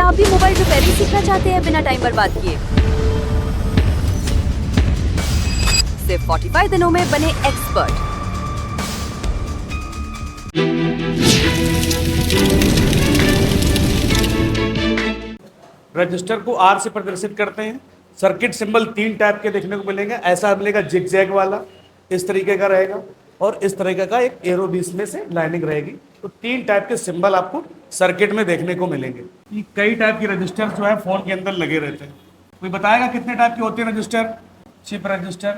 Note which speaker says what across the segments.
Speaker 1: आप भी mobile repairing सीखना चाहते हैं बिना टाइम बर्बाद किए? सिर्फ 45 दिनों में बने एक्सपर्ट।
Speaker 2: रजिस्टर को आर से प्रदर्शित करते हैं। सर्किट सिंबल 3 टाइप के देखने को मिलेंगे। ऐसा मिलेगा जिगजैग वाला, इस तरीके का रहेगा, और इस तरीके का एक एरो बीच में से लाइनिंग रहेगी। तो 3 टाइप के सिंबल आपको सर्किट में देखने को मिलेंगे। ये कई टाइप की रजिस्टर जो है फोन के अंदर लगे रहते हैं। कोई बताएगा कितने टाइप के होते हैं रजिस्टर? चिप रजिस्टर,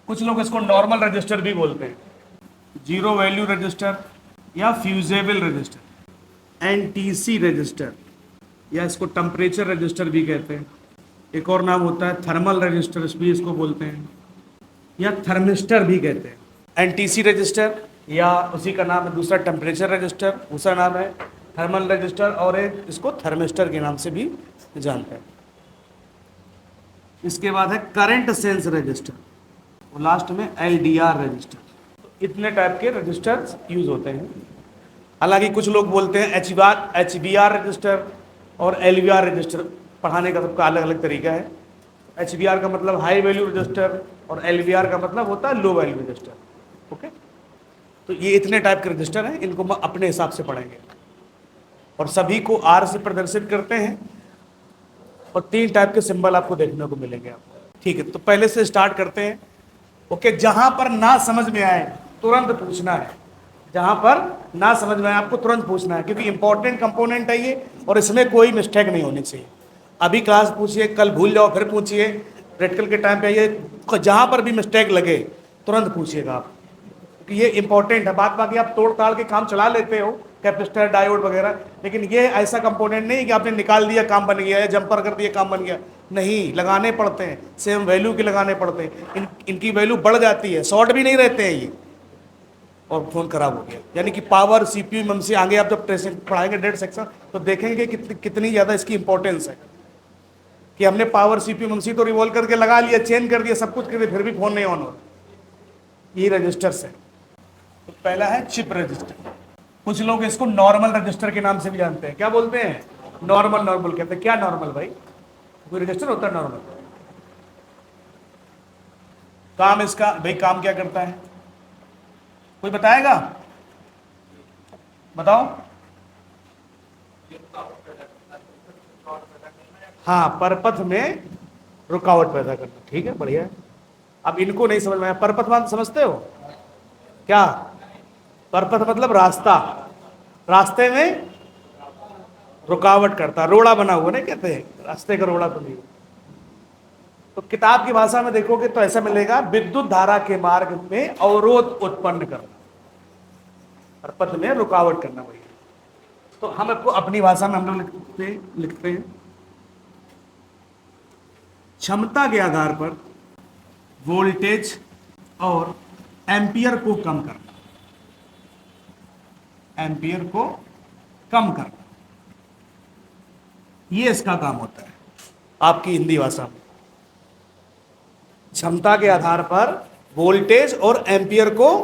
Speaker 2: कुछ लोग इसको नॉर्मल रजिस्टर भी बोलते हैं, जीरो वैल्यू रजिस्टर या फ्यूजेबल रजिस्टर, एनटीसी रजिस्टर, या इसको टेम्परेचर रजिस्टर भी कहते हैं। एक और नाम होता है थर्मल रजिस्टर भी इसको बोलते हैं, या थर्मिस्टर भी कहते हैं। एनटीसी रजिस्टर या उसी का नाम है दूसरा टेम्परेचर रजिस्टर, दूसरा नाम है थर्मल रजिस्टर, और एक इसको थर्मिस्टर के नाम से भी जानते हैं। इसके बाद है करंट सेंस रजिस्टर, और लास्ट में एलडीआर रजिस्टर। तो इतने टाइप के रजिस्टर्स यूज होते हैं। हालांकि कुछ लोग बोलते हैं एचबीआर रजिस्टर और एलवीआर रजिस्टर। पढ़ाने का सबका अलग अलग तरीका है। एचबीआर का मतलब हाई वैल्यू रजिस्टर और एलवीआर का मतलब होता है लो वैल्यू रजिस्टर। ओके, तो ये इतने टाइप के रजिस्टर हैं, इनको हम अपने हिसाब से पढ़ेंगे और सभी को आर से प्रदर्शित करते हैं और 3 टाइप के सिंबल आपको देखने को मिलेंगे आपको। ठीक है, तो पहले से स्टार्ट करते हैं। ओके, जहां पर ना समझ में आए तुरंत पूछना है। जहां पर ना समझ में आए आपको तुरंत पूछना है, क्योंकि इंपॉर्टेंट कंपोनेंट है ये और इसमें कोई मिस्टेक नहीं होनी चाहिए। अभी क्लास पूछिए, कल भूल जाओ फिर पूछिए, प्रैक्टिकल के टाइम पे आइए, जहां पर भी मिस्टेक लगे तुरंत पूछिएगा आप, क्योंकि ये इंपॉर्टेंट है। बाकी आप तोड़ ताड़ के काम चला लेते हो, कैपेसिटर डायोड वगैरह, लेकिन ये ऐसा कंपोनेंट नहीं कि आपने निकाल दिया काम बन गया, या जंपर कर दिया काम बन गया। नहीं, लगाने पड़ते हैं, सेम वैल्यू के लगाने पड़ते हैं। इनकी वैल्यू बढ़ जाती है, शॉर्ट भी नहीं रहते हैं ये, और फोन खराब हो गया। यानी कि पावर, सीपीयू, मेमोरी, आगे आप जब पढ़ाएंगे डेट सेक्शन तो देखेंगे कितनी ज़्यादा इसकी इंपॉर्टेंस है, कि हमने पावर, सीपीयू, मेमोरी तो रिवॉल्व करके लगा लिया, चेंज कर दिया, सब कुछ कर दिया, फिर भी फोन नहीं ऑन हो। ये रजिस्टर्स है। तो पहला है चिप रजिस्टर। कुछ लोग इसको नॉर्मल रजिस्टर के नाम से भी जानते हैं। क्या बोलते हैं? नॉर्मल कहते हैं। क्या नॉर्मल भाई? कोई रजिस्टर होता है नॉर्मल? काम इसका भाई, काम क्या करता है? कोई बताएगा? बताओ। हाँ, परपथ में रुकावट पैदा करना। ठीक है, बढ़िया है। अब इनको नहीं समझ में आया, परपथ मान समझते हो क्या? परपथ मतलब रास्ता, रास्ते में रुकावट करता, रोड़ा बना हुआ नहीं कहते हैं, रास्ते का रोड़ा तो नहीं। तो किताब की भाषा में देखोगे तो ऐसा मिलेगा, विद्युत धारा के मार्ग में अवरोध उत्पन्न करना, परपथ में रुकावट करना। वही तो हम आपको अपनी भाषा में हम लोग लिखते हैं क्षमता के आधार पर वोल्टेज और एम्पियर को कम करना, एम्पियर को कम करना, ये इसका काम होता है आपकी हिंदी भाषा में। क्षमता के आधार पर वोल्टेज और एम्पियर को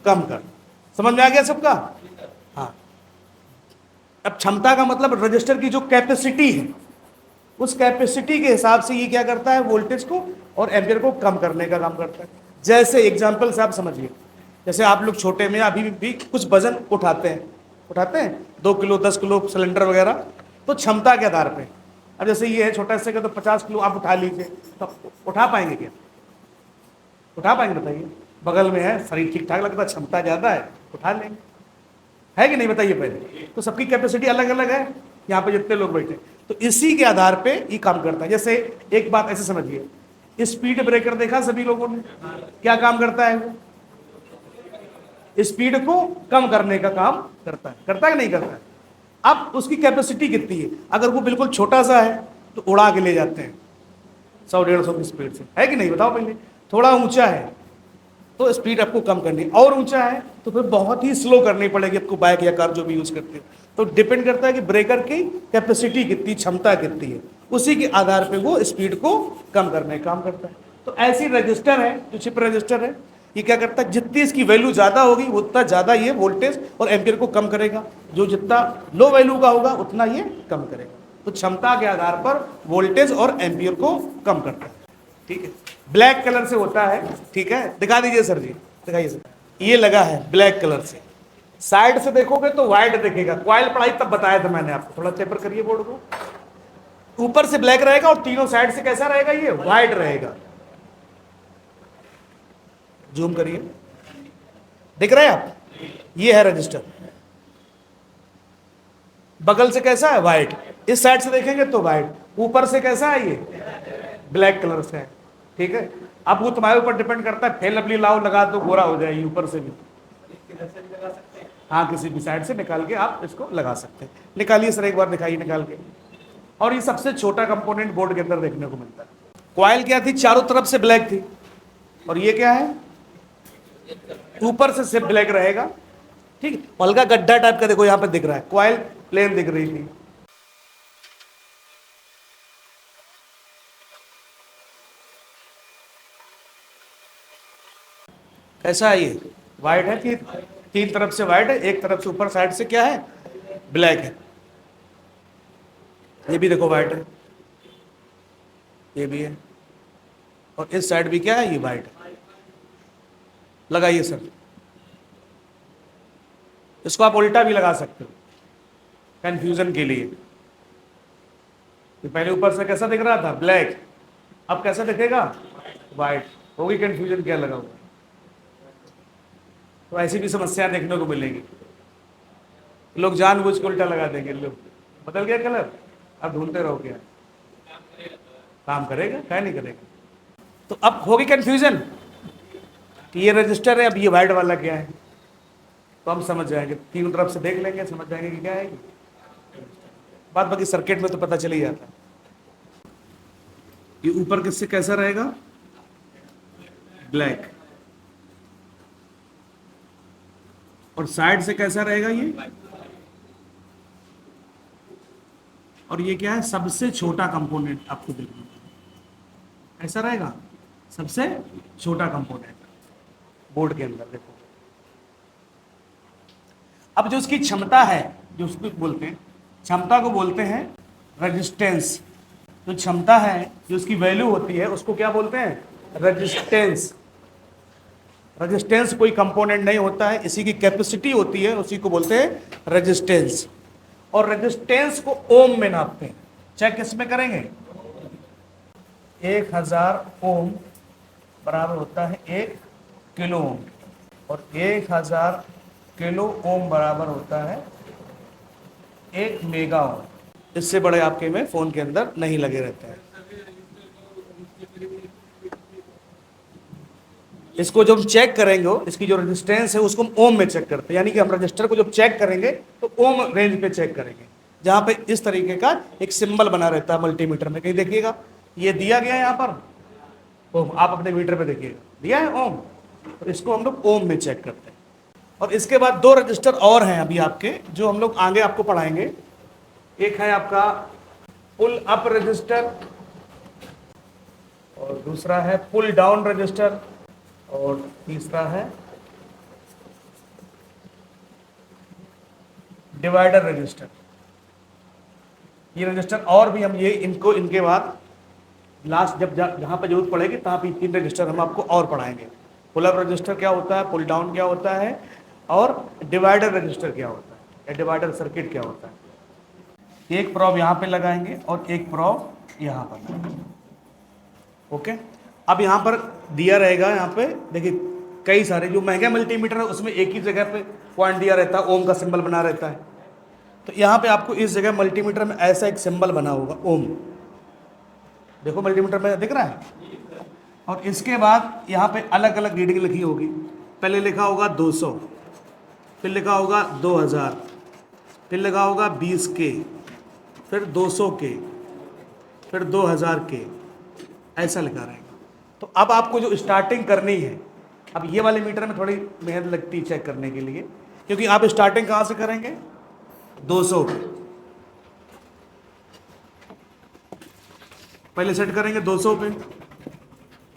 Speaker 2: कम करना। समझ में आ गया सबका? हाँ। अब क्षमता का मतलब रजिस्टर की जो कैपेसिटी है, उस कैपेसिटी के हिसाब से ये क्या करता है, वोल्टेज को और एम्पियर को कम करने का काम करता है। जैसे एग्जांपल से आप समझिए, जैसे आप लोग छोटे में अभी भी कुछ वजन उठाते हैं 2 किलो 10 किलो सिलेंडर वगैरह, तो क्षमता के आधार पे। अब जैसे ये है छोटा सा, तो 50 किलो आप उठा लीजिए, तो उठा पाएंगे क्या? उठा पाएंगे? बताइए। बगल में है, शरीर ठीक ठाक लगता है, क्षमता ज़्यादा है, उठा लेंगे, है कि नहीं? बताइए पहले। तो सबकी कैपेसिटी अलग अलग है, यहाँ पे जितने लोग बैठे, तो इसी के आधार पे ये काम करता है। जैसे एक बात ऐसे समझिए, स्पीड ब्रेकर देखा सभी लोगों ने? क्या काम करता है वो? स्पीड को कम करने का काम करता है कि नहीं करता है? अब उसकी कैपेसिटी कितनी है? अगर वो बिल्कुल छोटा सा है तो उड़ा के ले जाते हैं 100-150 की स्पीड से, है कि नहीं? बताओ पहले। थोड़ा ऊंचा है तो स्पीड आपको कम करनी, और ऊंचा है तो फिर बहुत ही स्लो करनी पड़ेगी आपको, बाइक या कार जो भी यूज करते हैं। तो डिपेंड करता है कि ब्रेकर की कैपेसिटी कितनी, क्षमता कितनी है, उसी के आधार पे वो स्पीड को कम करने का काम करता है। तो ऐसी रजिस्टर है जो चिप रजिस्टर है, ये क्या करता है, जितनी इसकी वैल्यू ज़्यादा होगी उतना ज़्यादा ये वोल्टेज और एम्पियर को कम करेगा, जो जितना लो वैल्यू का होगा उतना ये कम करेगा। तो क्षमता के आधार पर वोल्टेज और एम्पियर को कम करता है। ठीक है, ब्लैक कलर से होता है। ठीक है, दिखा दीजिए सर जी, दिखाइए सर। ये लगा है ब्लैक कलर से, साइड से देखोगे तो व्हाइट दिखेगा। कॉइल पढ़ाई तब बताया था मैंने आपको, थोड़ा टेपर करिए बोर्ड को। ऊपर से ब्लैक रहेगा और तीनों साइड से कैसा रहेगा, ये व्हाइट रहेगा। जूम करिए, दिख रहे हैं आप, ये है रजिस्टर। बगल से कैसा है, व्हाइट। इस साइड से देखेंगे तो व्हाइट, ऊपर से कैसा है, ये ब्लैक कलर से है। ठीक है, अब वो तुम्हारे ऊपर डिपेंड करता है, फेल लवली लाओ लगा तो गोरा हो जाएगी ऊपर से भी। हाँ, किसी भी साइड से निकाल के आप इसको लगा सकते हैं। निकालिए सर, एक बार दिखाइए निकाल के। और ये सबसे छोटा कंपोनेंट बोर्ड के अंदर देखने को मिलता है। कॉइल क्या थी, चारों तरफ से ब्लैक थी, और ये क्या है, ऊपर से सिर्फ ब्लैक रहेगा। ठीक है, हल्का गड्ढा टाइप का देखो यहां पे दिख रहा है, कॉइल प्लेन दिख रही थी। कैसा है ये, व्हाइट है, तीन तरफ से व्हाइट है, एक तरफ से ऊपर साइड से क्या है, ब्लैक है। ये भी देखो व्हाइट है, ये भी है, और इस साइड भी क्या है, ये व्हाइट है। लगाइए सर, इसको आप उल्टा भी लगा सकते हो कंफ्यूजन के लिए। ये पहले ऊपर से कैसा दिख रहा था, ब्लैक, अब कैसा दिखेगा, व्हाइट। होगी कंफ्यूजन, क्या लगा हुआ। तो ऐसी भी समस्या देखने को मिलेगी, लोग जानबूझ के उल्टा लगा देंगे। लोग बदल गया कलर, अब ढूंढते रहो क्या काम करेगा, क्या नहीं करेगा। तो अब होगी कंफ्यूजन कि ये रजिस्टर है, अब ये वाइट वाला क्या है। तो हम समझ जाएंगे, तीनों तरफ से देख लेंगे, समझ जाएंगे कि क्या है। बात बाकी सर्किट में तो पता चल ही जाता है। ये ऊपर किससे कैसा रहेगा, ब्लैक, और साइड से कैसा रहेगा ये, और ये क्या है, सबसे छोटा कंपोनेंट आपको देखना ऐसा रहेगा, सबसे छोटा कंपोनेंट बोर्ड के अंदर। देखो अब जो उसकी क्षमता है, जो उसको बोलते हैं, क्षमता को बोलते हैं रेजिस्टेंस। जो क्षमता है, जो उसकी वैल्यू होती है, उसको क्या बोलते हैं, रेजिस्टेंस। रेजिस्टेंस कोई कंपोनेंट नहीं होता है, इसी की कैपेसिटी होती है, उसी को बोलते हैं रेजिस्टेंस। और रेजिस्टेंस को ओम में नापते हैं। चेक किसमें करेंगे, 1000 ओम बराबर होता है 1 किलो ओम, और 1000 किलो ओम बराबर होता है 1 मेगा ओम। इससे बड़े आपके में फोन के अंदर नहीं लगे रहते हैं। इसको जब चेक करेंगे, इसकी जो रेजिस्टेंस है उसको हम ओम में चेक करते हैं। यानी कि हम रजिस्टर को जब चेक करेंगे तो ओम रेंज पे चेक करेंगे, जहां पे इस तरीके का एक सिंबल बना रहता है मल्टीमीटर में। कहीं देखिएगा ये दिया गया है यहाँ पर ओम, आप अपने मीटर पे देखिएगा दिया है ओम, तो इसको हम लोग ओम में चेक करते हैं। और इसके बाद 2 रजिस्टर और हैं अभी आपके, जो हम लोग आगे आपको पढ़ाएंगे। एक है आपका पुल अप रजिस्टर, और दूसरा है पुल डाउन रजिस्टर, और तीसरा है डिवाइडर रजिस्टर। ये रजिस्टर और भी हम ये इनको इनके बाद लास्ट जब जहां पर जरूरत पड़ेगी तहां पर 3 रजिस्टर हम आपको और पढ़ाएंगे। पुल अप रजिस्टर क्या होता है, पुल डाउन क्या होता है, और डिवाइडर रजिस्टर क्या होता है, या डिवाइडर सर्किट क्या होता है। एक प्रोब यहाँ पे लगाएंगे और एक प्रोब यहाँ पर। ओके, अब यहाँ पर दिया रहेगा, यहाँ पे देखिए कई सारे जो महंगे मल्टीमीटर है उसमें एक ही जगह पे पॉइंट दिया रहता है, ओम का सिंबल बना रहता है। तो यहाँ पे आपको इस जगह मल्टीमीटर में ऐसा एक सिंबल बना होगा ओम, देखो मल्टीमीटर में दिख रहा है। और इसके बाद यहाँ पे अलग अलग रीडिंग लिखी होगी। पहले लिखा होगा 200, फिर लिखा होगा 2000, फिर लिखा होगा 20 के, फिर 200 के, फिर 2000 के, ऐसा लिखा रहेगा। तो अब आपको जो स्टार्टिंग करनी है, अब ये वाले मीटर में थोड़ी मेहनत लगती है चेक करने के लिए, क्योंकि आप स्टार्टिंग कहाँ से करेंगे, 200 पे पहले सेट करेंगे, 200 पे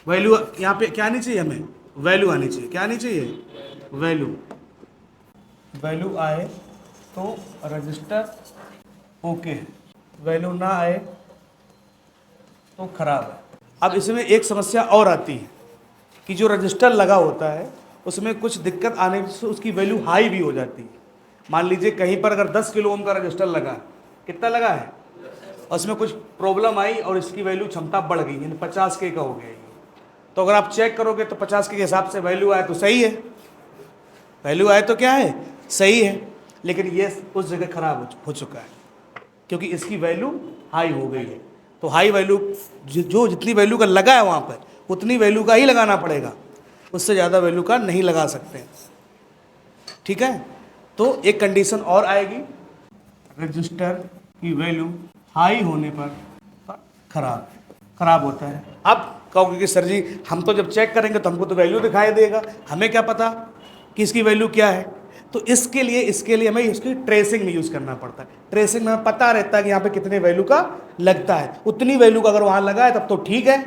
Speaker 2: वैल्यू यहाँ पे क्या नहीं चाहिए हमें, वैल्यू आनी चाहिए। क्या आनी चाहिए? वैल्यू। वैल्यू आए तो रजिस्टर ओके है, वैल्यू ना आए तो खराब है। अब इसमें एक समस्या और आती है कि जो रजिस्टर लगा होता है उसमें कुछ दिक्कत आने से उसकी वैल्यू हाई भी हो जाती है। मान लीजिए कहीं पर अगर 10 किलो ओम का रजिस्टर लगा, कितना लगा है, और उसमें कुछ प्रॉब्लम आई और इसकी वैल्यू क्षमता बढ़ गई, यानी 50 के का हो गया ये। तो अगर आप चेक करोगे तो 50 के हिसाब से वैल्यू आए तो सही है, वैल्यू आए तो क्या है, सही है। लेकिन ये उस जगह खराब हो चुका है क्योंकि इसकी वैल्यू हाई हो गई है। तो हाई वैल्यू जो जितनी वैल्यू का लगा है वहाँ पर उतनी वैल्यू का ही लगाना पड़ेगा, उससे ज़्यादा वैल्यू का नहीं लगा सकते। ठीक है, तो एक कंडीशन और आएगी, रजिस्टर की वैल्यू हाई होने पर खराब होता है। अब कहोगे कि सर जी हम तो जब चेक करेंगे तो हमको तो वैल्यू दिखाई देगा, हमें क्या पता कि इसकी वैल्यू क्या है। तो इसके लिए हमें इसकी ट्रेसिंग में यूज़ करना पड़ता है। ट्रेसिंग में हमें पता रहता है कि यहाँ पे कितने वैल्यू का लगता है, उतनी वैल्यू का अगर वहाँ लगा है तब तो ठीक है,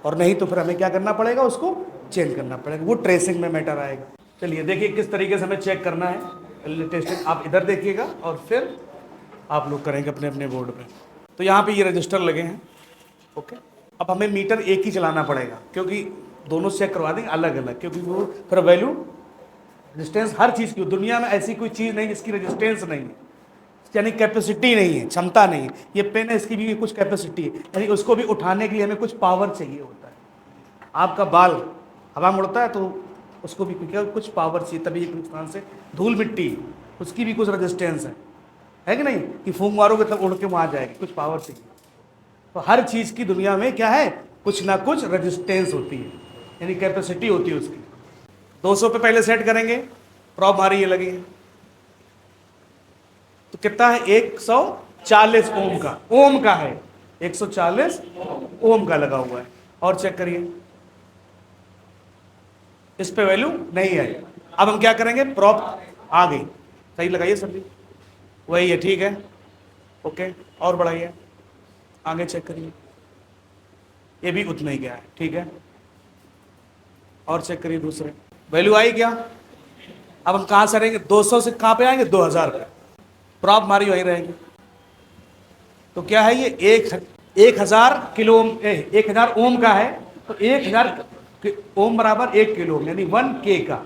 Speaker 2: और नहीं तो फिर हमें क्या करना पड़ेगा, उसको चेंज करना पड़ेगा। वो ट्रेसिंग में मैटर आएगा। चलिए देखिए किस तरीके से हमें चेक करना है टेस्टिंग। आप इधर देखिएगा और फिर आप लोग करेंगे अपने अपने बोर्ड पे। तो यहाँ पे ये रजिस्टर लगे हैं, ओके। अब हमें मीटर एक ही चलाना पड़ेगा क्योंकि दोनों चेक करवा देंगे अलग अलग, क्योंकि वो फिर वैल्यू रेजिस्टेंस हर चीज़ की, दुनिया में ऐसी कोई चीज़ नहीं जिसकी रेजिस्टेंस नहीं है, यानी कैपेसिटी नहीं है, क्षमता नहीं है। ये पेन है, इसकी भी कुछ कैपेसिटी है, यानी उसको भी उठाने के लिए हमें कुछ पावर चाहिए होता है। आपका बाल हवा में उड़ता है तो उसको भी कुछ पावर चाहिए, तभी एक नुकसान से धूल मिट्टी उसकी भी कुछ रेजिस्टेंस है कि नहीं, कि फूंक मारोगे तब उड़ के वहाँ जाएगी, कुछ पावर चाहिए। तो हर चीज़ की दुनिया में क्या है, कुछ ना कुछ रेजिस्टेंस होती है, यानी कैपेसिटी होती है उसकी। 200 पे पहले सेट करेंगे, प्रॉब हमारी ये लगी है तो कितना है, 140 ओम का है, 140 ओम का लगा हुआ है। और चेक करिए इस पे वैल्यू नहीं है। अब हम क्या करेंगे, प्रॉब आ गई, सही लगाइए सर जी, वही है, ठीक है, ओके। और बढ़ाइए, आगे चेक करिए, ये भी उतना ही गया है, ठीक है। और चेक करिए दूसरे, वैल्यू आई क्या। अब हम कहाँ से रहेंगे, 200 से कहाँ पे आएंगे, 2000 पे, प्रॉब हमारी वही रहेगी। तो क्या है ये 1000 किलो ओम, 1000 ओम का है, तो 1000 ओम बराबर 1 किलो, यानी 1 K का